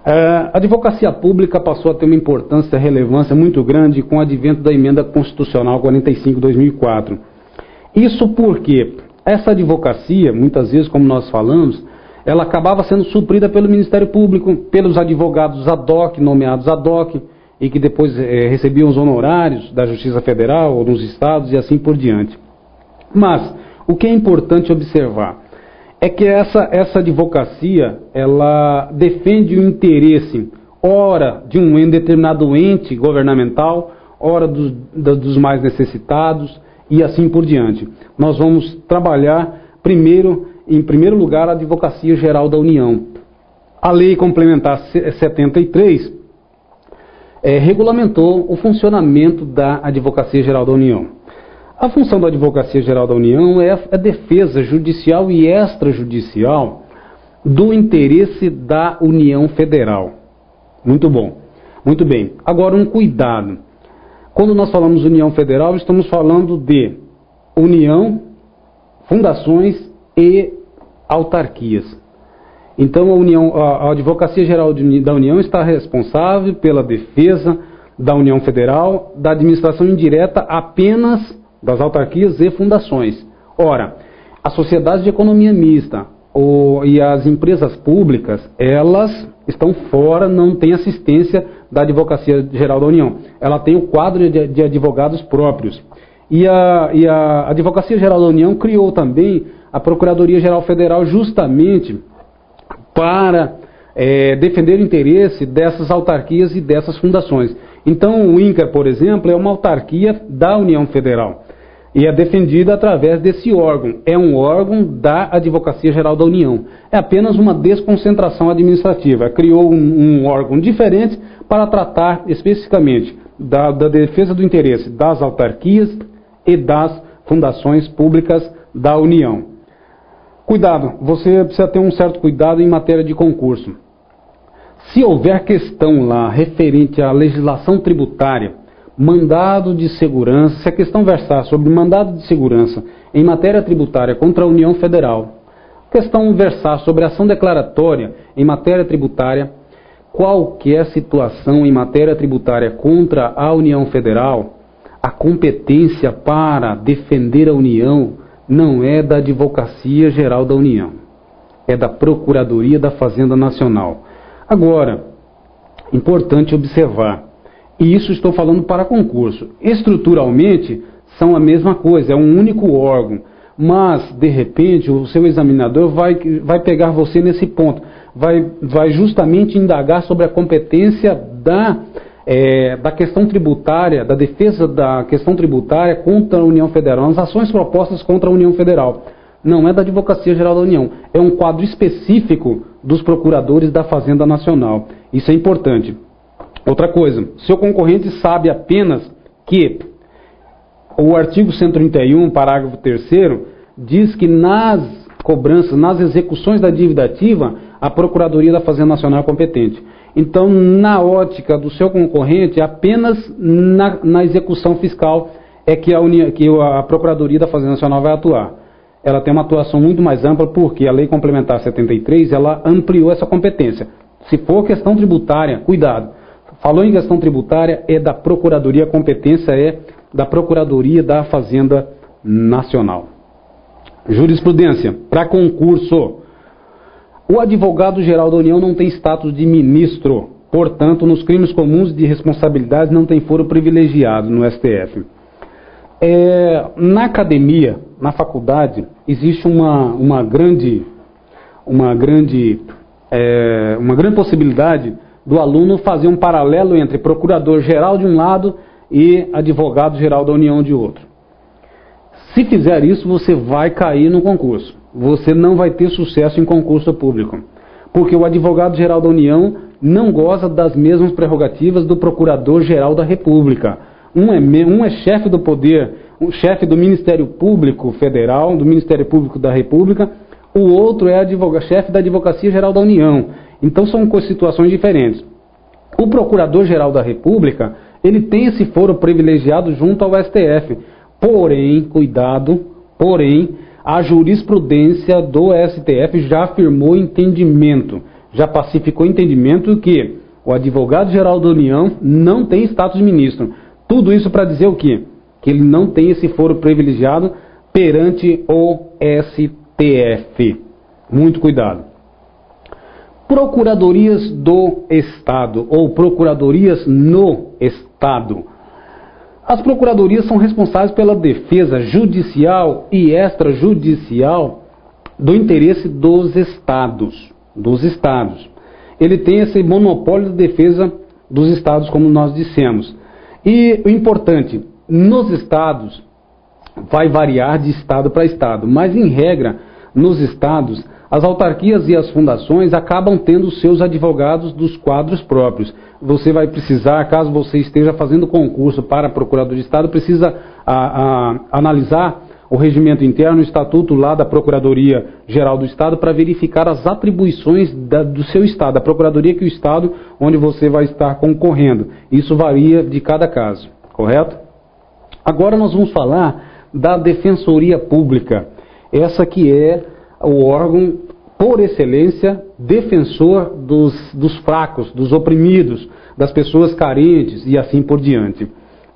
A advocacia pública passou a ter uma importância e relevância muito grande com o advento da Emenda Constitucional 45/2004. Isso porque essa advocacia, muitas vezes, como nós falamos, ela acabava sendo suprida pelo Ministério Público, pelos advogados ad hoc, nomeados ad hoc, e que depois recebiam os honorários da Justiça Federal ou dos estados e assim por diante. Mas o que é importante observar é que essa advocacia, ela defende o interesse, ora de um determinado ente governamental, ora dos mais necessitados e assim por diante. Nós vamos trabalhar em primeiro lugar, a Advocacia Geral da União. A Lei Complementar 73 regulamentou o funcionamento da Advocacia Geral da União. A função da Advocacia Geral da União é a defesa judicial e extrajudicial do interesse da União Federal. Muito bom. Muito bem. Agora, um cuidado. Quando nós falamos União Federal, estamos falando de União, fundações e autarquias. Então, a Advocacia Geral da União está responsável pela defesa da União Federal, da administração indireta apenas das autarquias e fundações. Ora, a sociedade de economia mista e as empresas públicas, elas estão fora, não têm assistência da Advocacia Geral da União. Ela tem o quadro de advogados próprios. E a Advocacia Geral da União criou também a Procuradoria Geral Federal justamente para defender o interesse dessas autarquias e dessas fundações. Então, o INCRA, por exemplo, é uma autarquia da União Federal. E é defendida através desse órgão. É um órgão da Advocacia Geral da União. É apenas uma desconcentração administrativa. Criou um órgão diferente para tratar especificamente da defesa do interesse das autarquias e das fundações públicas da União. Cuidado, você precisa ter um certo cuidado em matéria de concurso. Se houver questão lá referente à legislação tributária, mandado de segurança, se a questão versar sobre mandado de segurança em matéria tributária contra a União Federal, questão versar sobre ação declaratória em matéria tributária, qualquer situação em matéria tributária contra a União Federal, a competência para defender a União não é da Advocacia Geral da União, é da Procuradoria da Fazenda Nacional. Agora, importante observar, e isso estou falando para concurso. Estruturalmente, são a mesma coisa, é um único órgão. Mas, de repente, o seu examinador vai pegar você nesse ponto. Vai justamente indagar sobre a competência da questão tributária, da defesa da questão tributária contra a União Federal, as ações propostas contra a União Federal. Não é da Advocacia Geral da União. É um quadro específico dos procuradores da Fazenda Nacional. Isso é importante. Outra coisa, seu concorrente sabe apenas que o artigo 131, parágrafo 3º, diz que nas cobranças, nas execuções da dívida ativa, a Procuradoria da Fazenda Nacional é competente. Então, na ótica do seu concorrente, apenas na execução fiscal é que a Procuradoria da Fazenda Nacional vai atuar. Ela tem uma atuação muito mais ampla, porque a Lei Complementar 73, ela ampliou essa competência. Se for questão tributária, cuidado. Falou em questão tributária, é da Procuradoria, a competência é da Procuradoria da Fazenda Nacional. Jurisprudência, para concurso. O advogado-geral da União não tem status de ministro, portanto, nos crimes comuns de responsabilidade não tem foro privilegiado no STF. Na academia, na faculdade, existe uma grande possibilidade do aluno fazer um paralelo entre procurador-geral de um lado e advogado-geral da União de outro. Se fizer isso, você vai cair no concurso. Você não vai ter sucesso em concurso público. porque o advogado-geral da União não goza das mesmas prerrogativas do Procurador-Geral da República. Um é chefe do poder, um chefe do Ministério Público Federal, do Ministério Público da República, o outro é chefe da Advocacia-Geral da União. Então são situações diferentes. O Procurador-Geral da República, ele tem esse foro privilegiado junto ao STF. Porém, cuidado, a jurisprudência do STF já afirmou entendimento, já pacificou entendimento que o advogado-geral da União não tem status de ministro. Tudo isso para dizer o quê? Que ele não tem esse foro privilegiado perante o STF. Muito cuidado. Procuradorias do Estado ou procuradorias no Estado. As procuradorias são responsáveis pela defesa judicial e extrajudicial do interesse dos estados. Ele tem esse monopólio de defesa dos estados, como nós dissemos. E o importante, nos estados, vai variar de estado para estado, mas em regra, nos estados, as autarquias e as fundações acabam tendo seus advogados dos quadros próprios. Você vai precisar, caso você esteja fazendo concurso para procurador de estado, precisa analisar o regimento interno, o estatuto lá da Procuradoria Geral do Estado para verificar as atribuições do seu estado, da procuradoria que o estado onde você vai estar concorrendo. Isso varia de cada caso, correto? Agora nós vamos falar da Defensoria Pública, essa que é o órgão, por excelência, defensor dos fracos, dos oprimidos, das pessoas carentes e assim por diante.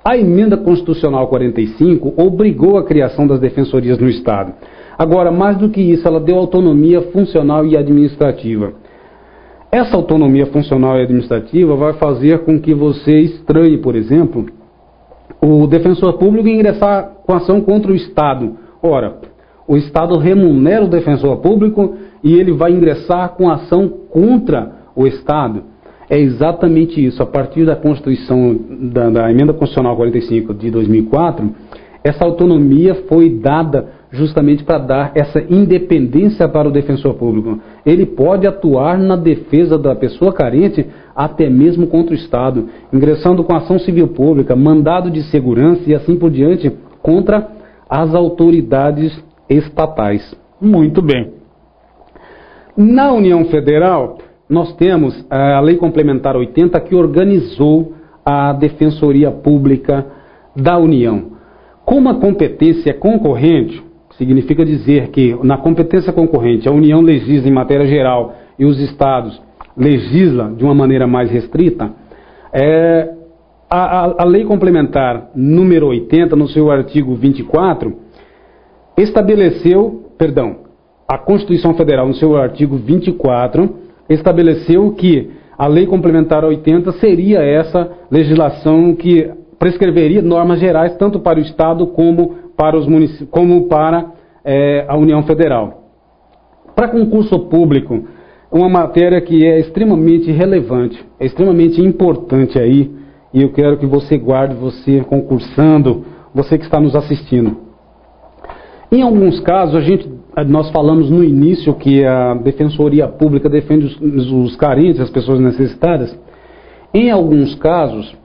A Emenda Constitucional 45 obrigou a criação das defensorias no Estado. Agora, mais do que isso, ela deu autonomia funcional e administrativa. Essa autonomia funcional e administrativa vai fazer com que você estranhe, por exemplo, o defensor público ingressar com ação contra o Estado. Ora, o Estado remunera o defensor público e ele vai ingressar com ação contra o Estado. É exatamente isso. A partir da Constituição, da Emenda Constitucional 45 de 2004, essa autonomia foi dada justamente para dar essa independência para o defensor público. Ele pode atuar na defesa da pessoa carente até mesmo contra o Estado, ingressando com ação civil pública, mandado de segurança e assim por diante contra as autoridades estatais. Muito bem. Na União Federal, nós temos a Lei Complementar 80 que organizou a Defensoria Pública da União. Como a competência é concorrente, significa dizer que na competência concorrente a União legisla em matéria geral e os estados legislam de uma maneira mais restrita, a Lei Complementar número 80, no seu artigo 24, a Constituição Federal, no seu artigo 24, estabeleceu que a Lei Complementar 80 seria essa legislação que prescreveria normas gerais tanto para o Estado como para os municípios, como para a União Federal. Para concurso público, uma matéria que é extremamente relevante, é extremamente importante aí, e eu quero que você guarde, você concursando, você que está nos assistindo. Em alguns casos, nós falamos no início que a Defensoria Pública defende os carentes, as pessoas necessitadas. Em alguns casos,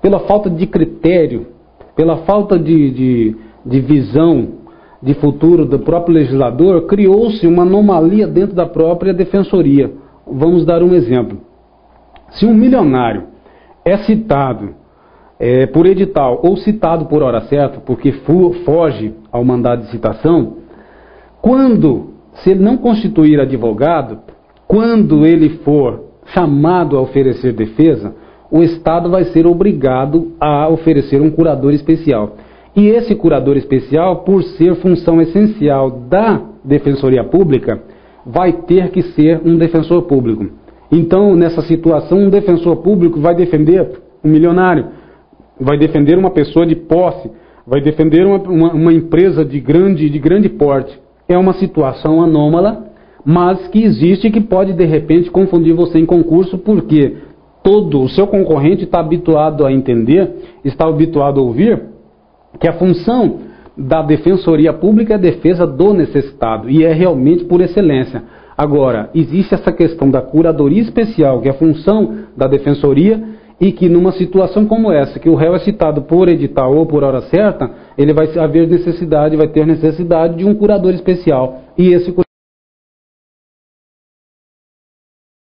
pela falta de critério, pela falta de visão de futuro do próprio legislador, criou-se uma anomalia dentro da própria Defensoria. Vamos dar um exemplo. Se um milionário é citado por edital ou citado por hora certa, porque foge ao mandado de citação, se ele não constituir advogado, quando ele for chamado a oferecer defesa, o Estado vai ser obrigado a oferecer um curador especial. E esse curador especial, por ser função essencial da Defensoria Pública, vai ter que ser um defensor público. Então, nessa situação, um defensor público vai defender um milionário, vai defender uma pessoa de posse, vai defender uma empresa de grande porte. É uma situação anômala, mas que existe e que pode, de repente, confundir você em concurso, porque todo o seu concorrente está habituado a entender, está habituado a ouvir, que a função da Defensoria Pública é a defesa do necessitado, e é realmente por excelência. Agora, existe essa questão da curadoria especial, que é a função da defensoria, e que numa situação como essa, que o réu é citado por edital ou por hora certa, ele vai ter necessidade de um curador especial. E esse